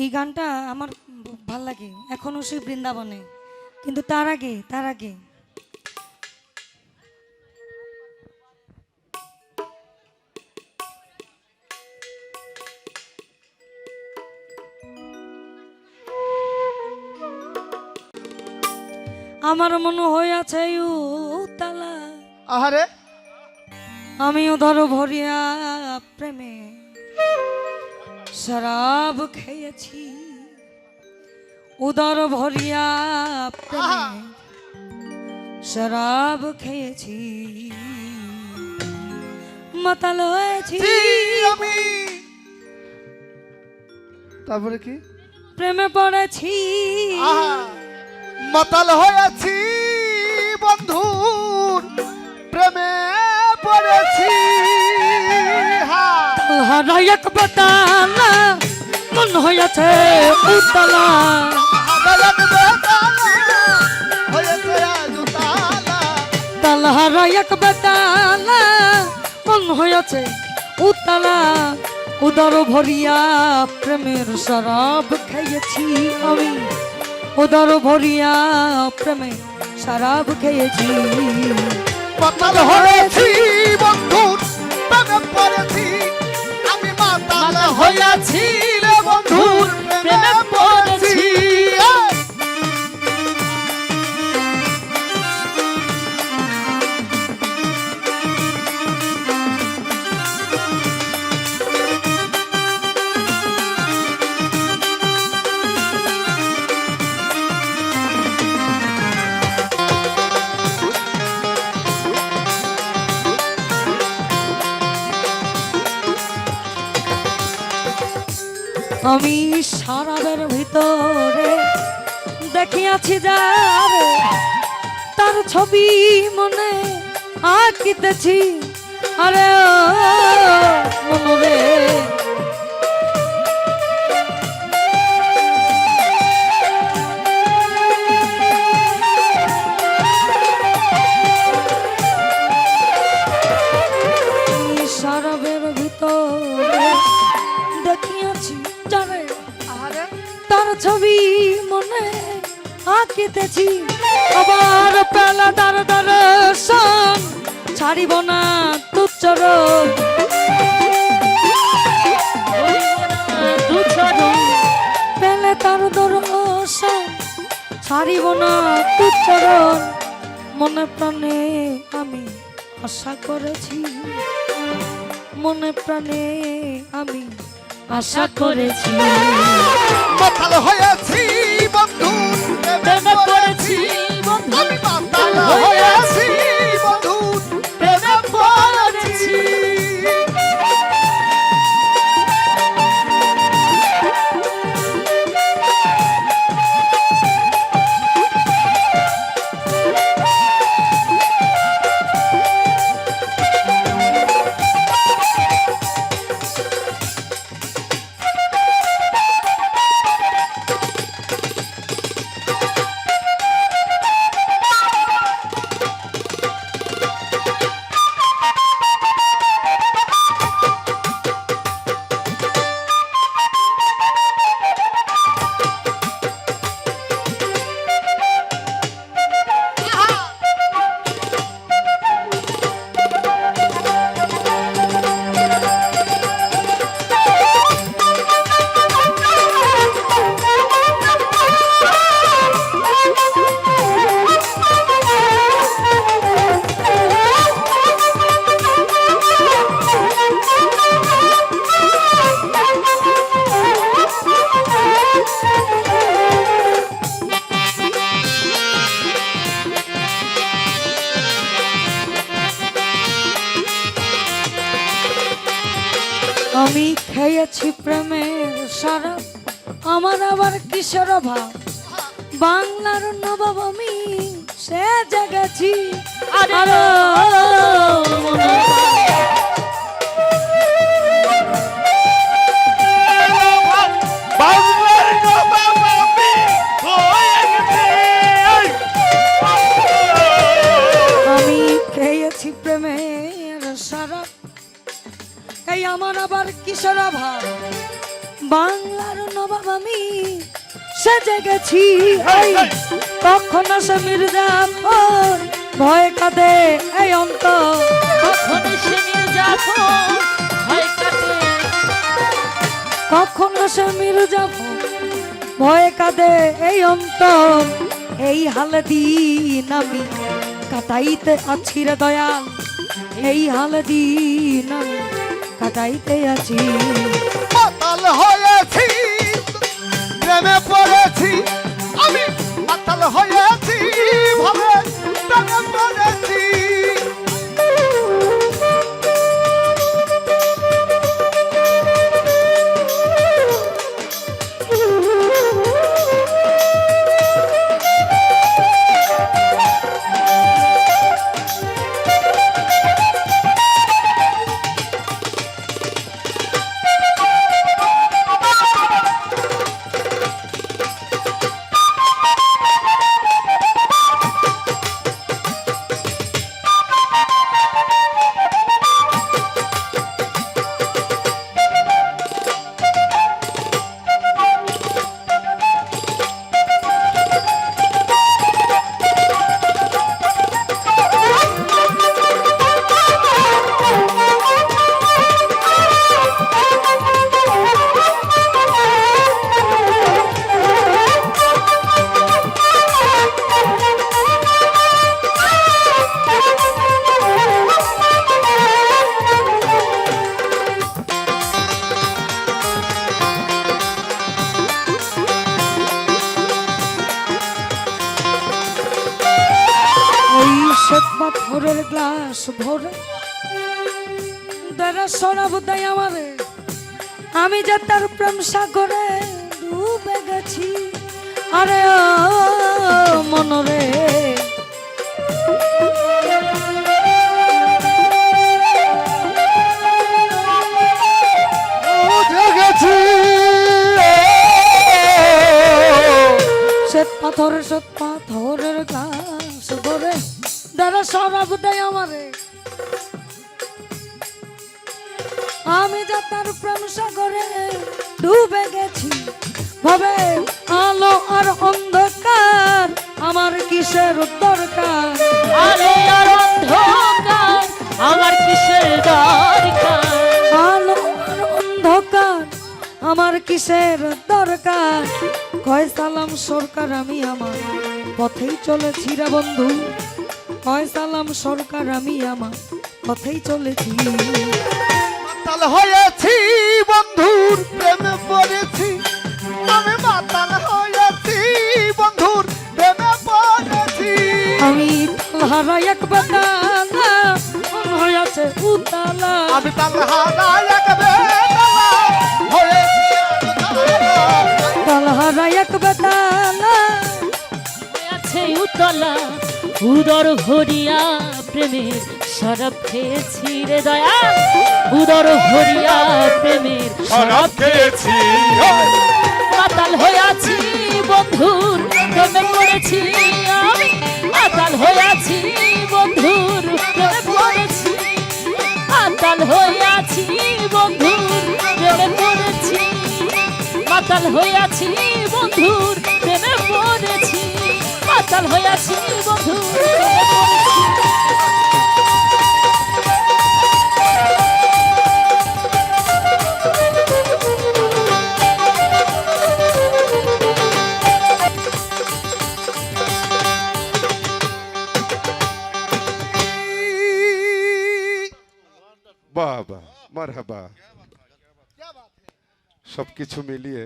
এই গানটা আমার ভাল লাগে এখনো সেই বৃন্দাবনে, কিন্তু তার আগে আমার মনে হইয়াছে উতালা, আহারে আমিও ধরো ভরিয়া প্রেমে শরাব খেয়েছি, উদর ভরিয়া প্রেমে শরাব খেয়েছি, মাতাল হয়েছি আমি, তারপরে কি প্রেমে পড়েছি, আহা মাতাল হয়েছি বন্ধুর প্রেমে পড়েছি। তাহারা এক বেতালা মন হইয়াছে উতলা, তাহারা এক বেতালা মন হইয়াছে উতলা, উদর ভরিয়া প্রেমের শরাব খেয়েছি আমি, উদর ভরিয়া প্রেমে শরাব খেয়েছি, মাতাল হয়েছি বন্ধুর প্রেমে পড়েছি, আমি মাতাল হয়েছি রে বন্ধুর প্রেমে পড়েছি। আমি শরাবের ভিতরে দেখিয়াছি যারে, তার ছবি মনে আঁকিতেছি, আরে ও মনরে শরাবের ভিতরে দেখিয়াছি জানে, তার ছবি মনে আঁকিতেছি, আবার পেলা দার দর্শন ছাড়িব না তুচ্ছর, পেলে তার দর্শন ছাড়িব না তুচ্ছর, মনে প্রাণে আমি আশা করেছি, মনে প্রাণে আমি আশা করেছি, মাতাল হয়েছি বন্ধু প্রেমে পড়েছি, আমি মাতাল হয়েছি বন্ধু প্রেমে পড়েছি। আমি খেয়েছি প্রেমের শরাব, আমার আবার কিশোর ভাব, বাংলার নবাব আমি সে জাগাছি, আরে আমি খেয়েছি প্রেমের শরাব, তাই আমার আবার কিশোর ভাব, বাংলার নবাব আমি সেজে গেছি এই কখন সে মির্জাফর ভয় কাঁদে এই অন্তর কখন সে মির্জাফর ভয় কাঁদে কখন সে মির্জাফর ভয় কাঁদে এই অন্তর এই হালে দিন আমি কাটাইতে আছি রে দয়াল এই হালে দিন আমি কাটাইতে আছি মাতাল হয়েছি প্রেমে পড়েছি আমি মাতাল হয়েছি ভাবে প্রেমে পড়েছি পাথরের গ্লাস ভরে দ্বারা শোনাব তাই আমারে আমি যে তার প্রেম সাগরে ডুবে গেছি আরে ও মনরে শ্বেত পাথরের গ্লাস ভরে দ্বারা শোনাব তাই আমারে আমি যে তার প্রেম সাগরে ডুবে গেছি ভাবে আলো আর অন্ধকার আমার কিসের দরকার আলো আর অন্ধকার আমার কিসের দরকার আলো আর অন্ধকার আমার কিসের দরকার কয় সালাম সরকার আমি আমার পথেই চলেছি রে বন্ধু কয় সালাম সরকার আমি আমার পথেই চলেছি মাতাল হয়েছি বন্ধুর প্রেমে পড়েছি আমি মাতাল হয়েছি বন্ধুর প্রেমে পড়েছি আমি তালহারা এক বেতালা মন হয়েছে উতালা আমি তালহারা এক বেতালা হয়েছি তালহারা এক বেতালা আছে উতলা উদর ভরিয়া প্রেমের শরাব খেয়েছি রে দয়া উদর ভরিয়া প্রেমের শরাব খেয়েছি মাতাল হইয়াছি বন্ধুর প্রেমে পড়েছি আমি মাতাল হইয়াছি বন্ধুর প্রেমে পড়েছি মাতাল হইয়াছি বন্ধুর প্রেমে পড়েছি মাতাল হইয়াছি বন্ধুর প্রেমে পড়েছি মাতাল হইয়াছি বন্ধুর প্রেমে পড়েছি বাবা মারহাবা সবকিছু মিলিয়ে